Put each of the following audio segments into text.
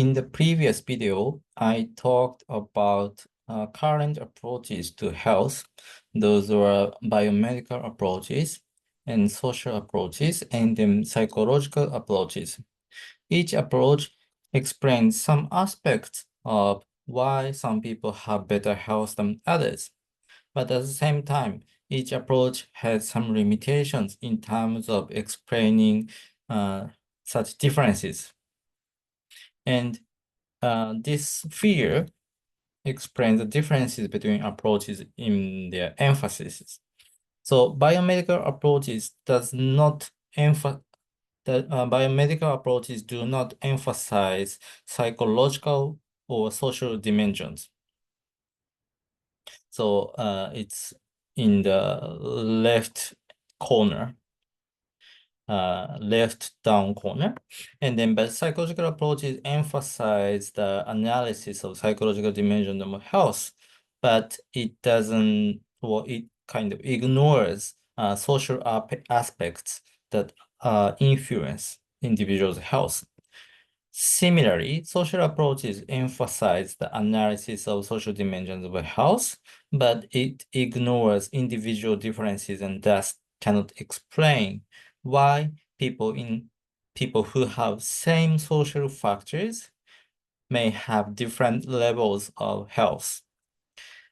In the previous video, I talked about current approaches to health. Those were biomedical approaches and social approaches and then psychological approaches. Each approach explains some aspects of why some people have better health than others. But at the same time, each approach has some limitations in terms of explaining such differences. And this figure explains the differences between approaches in their emphasis. So biomedical approaches biomedical approaches do not emphasize psychological or social dimensions. So it's in the left corner. Left down corner. And then but psychological approaches emphasize the analysis of psychological dimension of health, but it doesn't, or it kind of ignores social aspects that influence individuals' health. Similarly, social approaches emphasize the analysis of social dimensions of health, but it ignores individual differences and thus cannot explain why people who have same social factors may have different levels of health.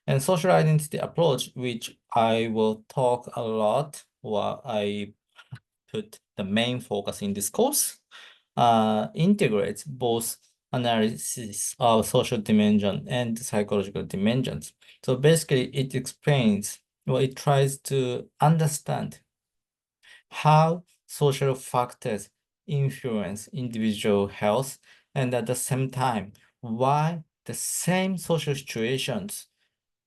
And social identity approach, which I will talk a lot, or I put the main focus in this course, integrates both analysis of social dimension and psychological dimensions. So basically it explains, or it tries to understand how social factors influence individual health, and at the same time, why the same social situations,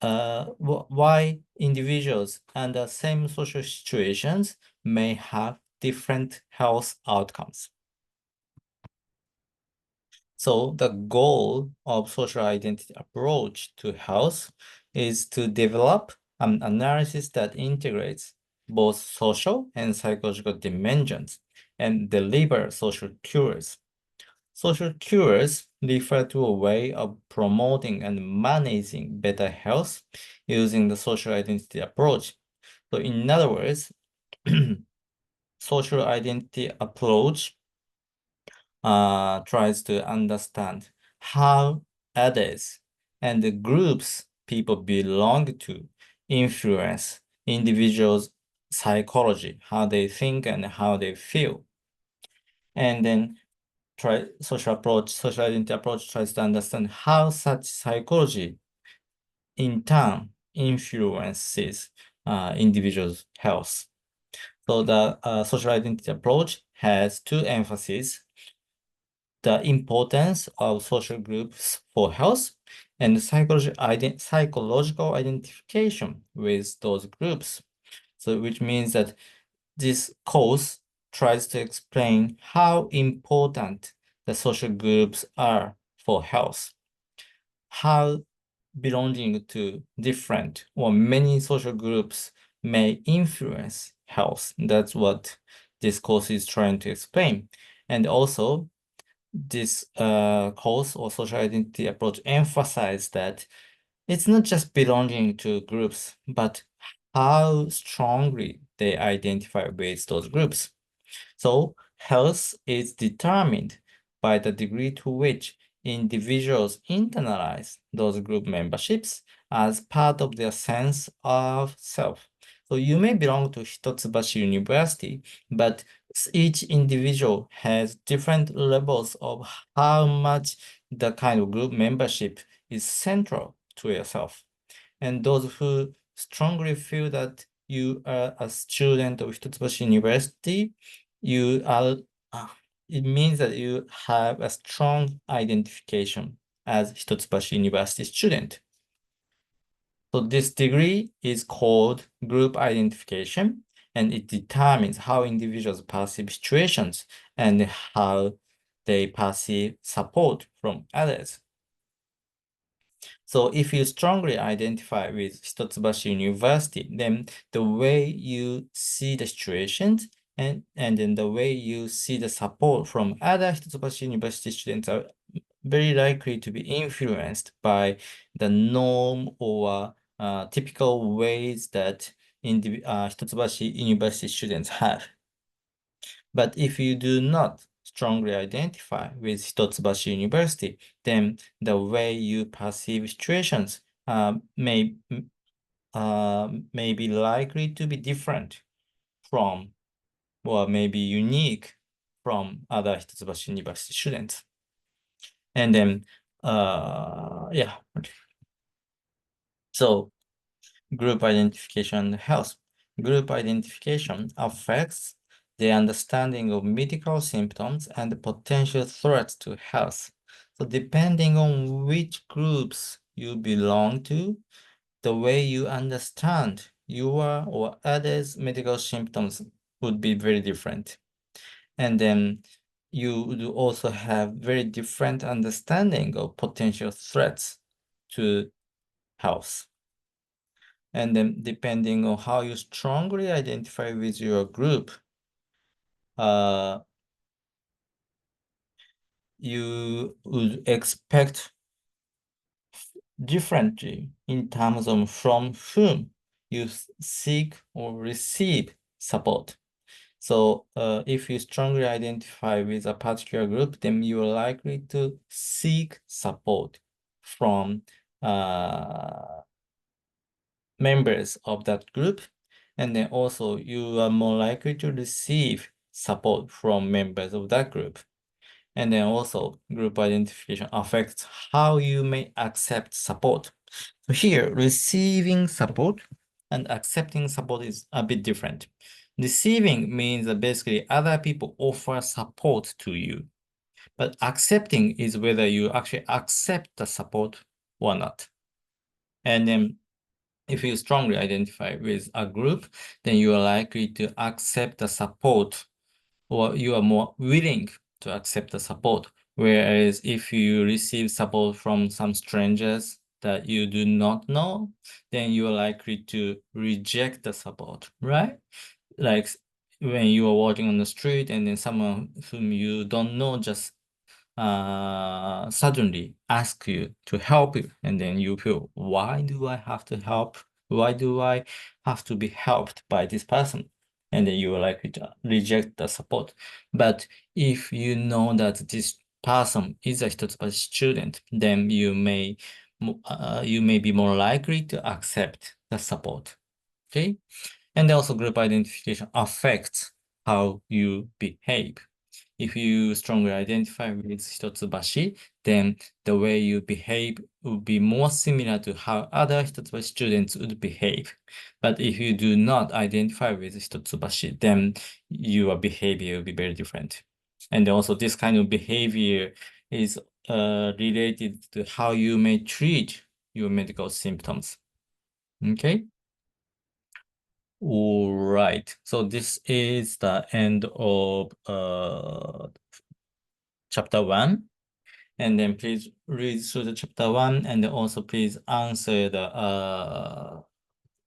why individuals under same social situations may have different health outcomes. So the goal of social identity approach to health is to develop an analysis that integrates both social and psychological dimensions and deliver social cures. Social cures refer to a way of promoting and managing better health using the social identity approach. So in other words, social identity approach tries to understand how others and the groups people belong to influence individuals' psychology, how they think and how they feel. And then social identity approach tries to understand how such psychology in turn influences individuals' health. So the social identity approach has two emphases: the importance of social groups for health and psychological identification with those groups. So which means that this course tries to explain how important the social groups are for health, how belonging to different or many social groups may influence health. That's what this course is trying to explain. And also, this course or social identity approach emphasize that it's not just belonging to groups, but how strongly they identify with those groups. So health is determined by the degree to which individuals internalize those group memberships as part of their sense of self. So you may belong to Hitotsubashi University, but each individual has different levels of how much the kind of group membership is central to yourself. And those who strongly feel that you are a student of Hitotsubashi University, you are, it means that you have a strong identification as Hitotsubashi University student. So this degree is called group identification, and it determines how individuals perceive situations and how they perceive support from others. So if you strongly identify with Hitotsubashi University, then the way you see the situations and then the way you see the support from other Hitotsubashi University students are very likely to be influenced by the norm or typical ways that Hitotsubashi University students have. But if you do not strongly identify with Hitotsubashi University, then the way you perceive situations may be likely to be different from or maybe unique from other Hitotsubashi University students. And then, yeah. So group identification and health. Group identification affects the understanding of medical symptoms and potential threats to health. So depending on which groups you belong to, the way you understand your or others' medical symptoms would be very different. And then you would also have very different understanding of potential threats to health. And then depending on how you strongly identify with your group, you would expect differently in terms of from whom you seek or receive support. So if you strongly identify with a particular group, then you are likely to seek support from members of that group. And then also you are more likely to receive support from members of that group. And then also group identification affects how you may accept support. So here, receiving support and accepting support is a bit different. Receiving means that basically other people offer support to you. But accepting is whether you actually accept the support or not. And then if you strongly identify with a group, then you are likely to accept the support, or you are more willing to accept the support. Whereas if you receive support from some strangers that you do not know, then you are likely to reject the support, right? Like when you are walking on the street and then someone whom you don't know just suddenly ask you to help you, and then you feel, why do I have to help? Why do I have to be helped by this person? And then you are likely to reject the support. But if you know that this person is a Hitotsubashi student, then you may be more likely to accept the support. Okay? And also group identification affects how you behave. If you strongly identify with Hitotsubashi, then the way you behave would be more similar to how other Hitotsubashi students would behave. But if you do not identify with Hitotsubashi, then your behavior will be very different. And also this kind of behavior is related to how you may treat your medical symptoms. Okay? All right. So this is the end of chapter 1. And then please read through the chapter 1 and then also please answer the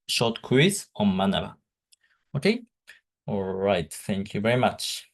short quiz on Manaba. Okay? All right. Thank you very much.